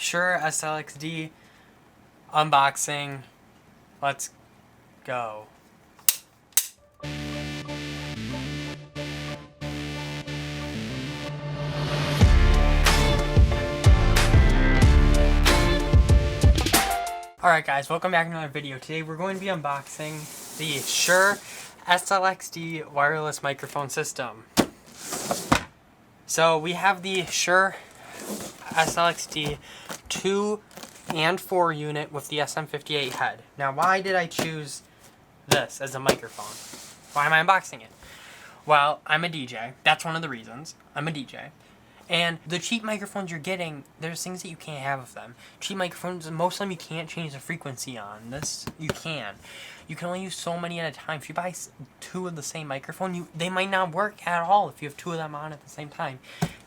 Shure SLX-D unboxing. Let's go. Alright guys, welcome back to another video. Today we're going to be unboxing the Shure SLX-D wireless microphone system. So we have the Shure SLX-D 2 and 4 unit with the SM58 head. Now why did I choose this as a microphone? Why am I unboxing it? Well, I'm a DJ. That's one of the reasons. I'm a DJ. And the cheap microphones you're getting, there's things that you can't have with them. Cheap microphones, most of them you can't change the frequency on. This, you can. You can only use so many at a time. If you buy two of the same microphone, they might not work at all if you have two of them on at the same time.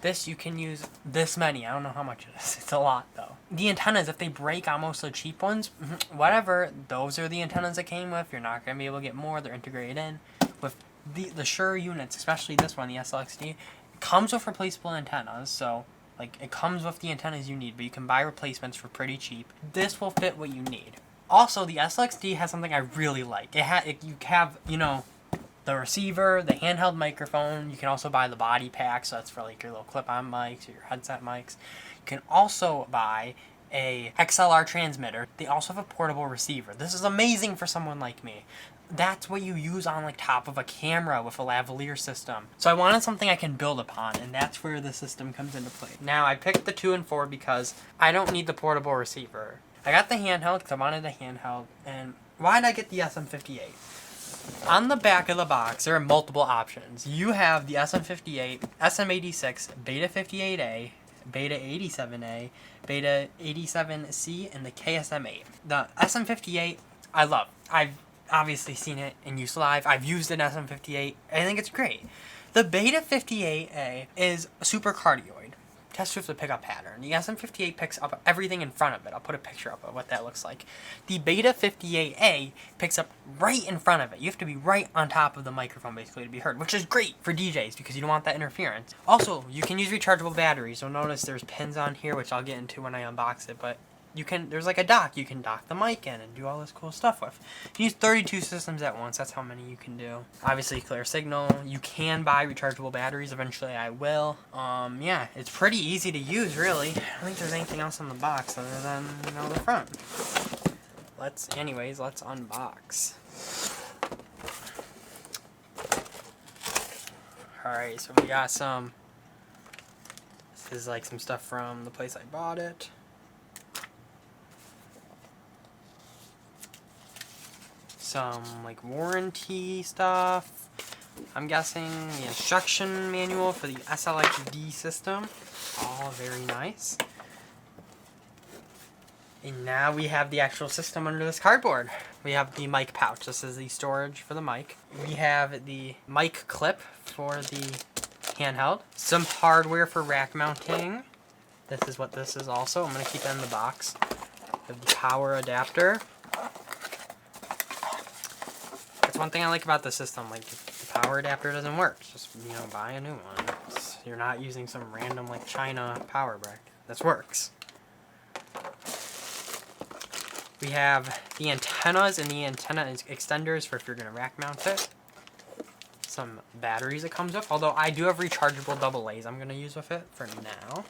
This, you can use this many. I don't know how much it is. It's a lot, though. The antennas, if they break on most of the cheap ones, whatever, those are the antennas it came with. You're not going to be able to get more. They're integrated in. With the Shure units, especially this one, the SLX-D, comes with replaceable antennas, so like it comes with the antennas you need, but you can buy replacements for pretty cheap. This will fit what you need. Also, the SLX-D has something I really like. You have, you know, the receiver, the handheld microphone. You can also buy the body pack, so that's for like your little clip-on mics or your headset mics. You can also buy a XLR transmitter. They also have a portable receiver. This is amazing for someone like me. That's what you use on like top of a camera with a lavalier system. So I wanted something I can build upon, and that's where the system comes into play. Now I picked the 2 and 4 because I don't need the portable receiver. I got the handheld because I wanted a handheld. And why did I get the SM58? On the back of the box, there are multiple options. You have the SM58, SM86, Beta 58A, Beta 87A, Beta 87C, and the KSM8. The SM58, I love. I've obviously seen it in use live. I've used an SM58. I think it's great. The Beta 58A is super cardioid. Test with the pickup pattern. The SM58 picks up everything in front of it. I'll put a picture up of what that looks like. The Beta 58A picks up right in front of it. You have to be right on top of the microphone basically to be heard, which is great for DJs because you don't want that interference. Also, you can use rechargeable batteries. You'll notice there's pins on here, which I'll get into when I unbox it, but there's like a dock you can dock the mic in and do all this cool stuff with. You can use 32 systems at once. That's how many you can do. Obviously clear signal. You can buy rechargeable batteries. Eventually I will. Yeah, it's pretty easy to use, really. I don't think there's anything else on the box other than, you know, the front. Let's unbox. Alright, so we got some, this is like some stuff from the place I bought it. Some like warranty stuff. I'm guessing the instruction manual for the SLX-D system. All very nice. And now we have the actual system under this cardboard. We have the mic pouch. This is the storage for the mic. We have the mic clip for the handheld. Some hardware for rack mounting. This is what this is also. I'm going to keep that in the box. We have the power adapter. One thing I like about the system, like if the power adapter doesn't work, just, you know, buy a new one. You're not using some random like China power brick. This works. We have the antennas and the antenna extenders for if you're gonna rack mount it. Some batteries it comes with, although I do have rechargeable AA's I'm gonna use with it for now.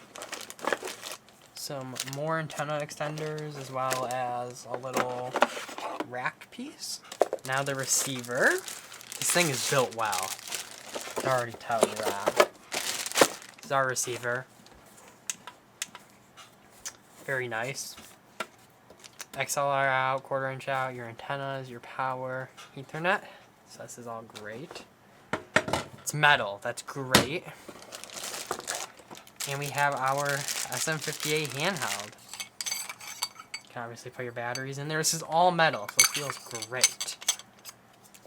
Some more antenna extenders as well as a little rack piece. Now the receiver. This thing is built well. I can already tell you that. This is our receiver. Very nice. XLR out, 1/4 inch out, your antennas, your power, Ethernet. So this is all great. It's metal. That's great. And we have our SM58 handheld. You can obviously put your batteries in there. This is all metal, so it feels great.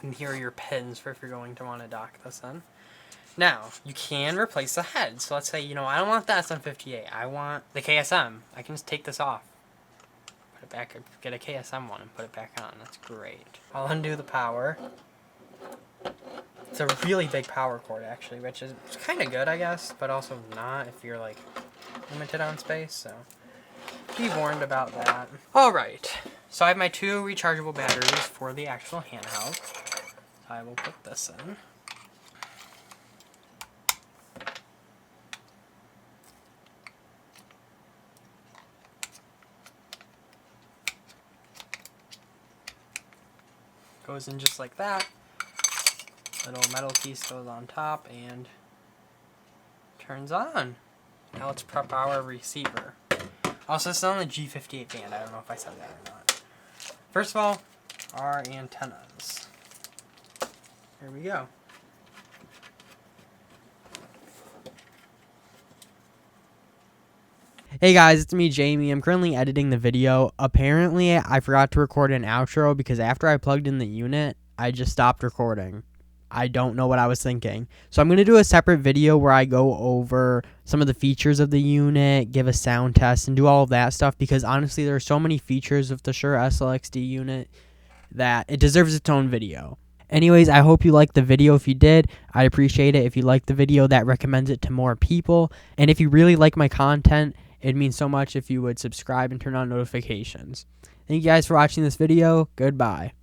And here are your pins for if you're going to want to dock this in. Now, you can replace the head. So let's say, you know, I don't want the SM58. I want the KSM. I can just take this off. Put it back, get a KSM one and put it back on. That's great. I'll undo the power. It's a really big power cord, actually, which is kind of good, I guess, but also not if you're, like, limited on space, so. be warned about that. Alright, so I have my 2 rechargeable batteries for the actual handheld. I will put this in. Goes in just like that. Little metal piece goes on top and turns on. Now let's prep our receiver. Also, this is on the G58 band. I don't know if I said that or not. First of all, our antennas. Here we go. Hey guys, it's me, Jamie. I'm currently editing the video. Apparently, I forgot to record an outro because after I plugged in the unit, I just stopped recording. I don't know what I was thinking. So I'm going to do a separate video where I go over some of the features of the unit, give a sound test, and do all of that stuff because honestly, there are so many features of the Shure SLX-D unit that it deserves its own video. Anyways, I hope you liked the video. If you did, I'd appreciate it. If you liked the video, that recommends it to more people. And if you really like my content, it'd mean so much if you would subscribe and turn on notifications. Thank you guys for watching this video. Goodbye.